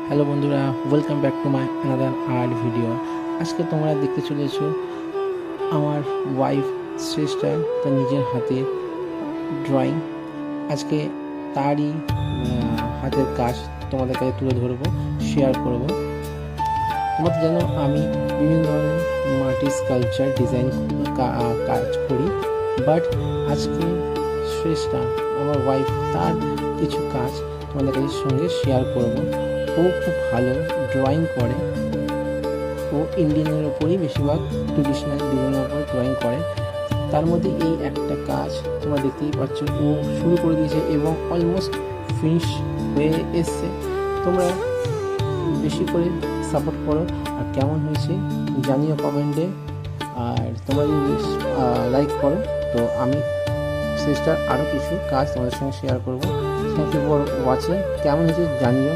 Hello বন্ধুরা, welcome back to my another art video. আজকে তোমরা দেখতে চলেছো আমার ওয়াইফ শ্রেষ্ঠা তার নিজের হাতে ড্রয়িং। আজকে তারই হাতের কাজ তোমাদের কাছে তুলে ধরবো, শেয়ার করব। তোমরা তো জানো আমি বিভিন্ন ধরনের মাটি স্কাল্পচার ডিজাইন কাজ করি, বাট আজকে শ্রেষ্ঠা আমার ওয়াইফ তার কিছু কাজ তোমাদের কাছে সঙ্গে শেয়ার করব। ও খুব ভালো ড্রয়িং করে। ও ইন্ডিয়ানের ওপরই বেশিরভাগ ট্রেডিশনাল ডিজাইনের ওপর ড্রয়িং করে। তার মধ্যে এই একটা কাজ তোমরা দেখতেই পাচ্ছ ও শুরু করে দিয়েছে এবং অলমোস্ট ফিনিশ হয়ে এসছে। তোমরা বেশি করে সাপোর্ট করো, আর কেমন হয়েছে জানিও কমেন্টে। আর তোমরা যদি লাইক করো তো আমি চেষ্টার আরও কিছু কাজ তোমাদের সঙ্গে শেয়ার করবো। Thank you for watching. কেমন হয়েছে জানিও।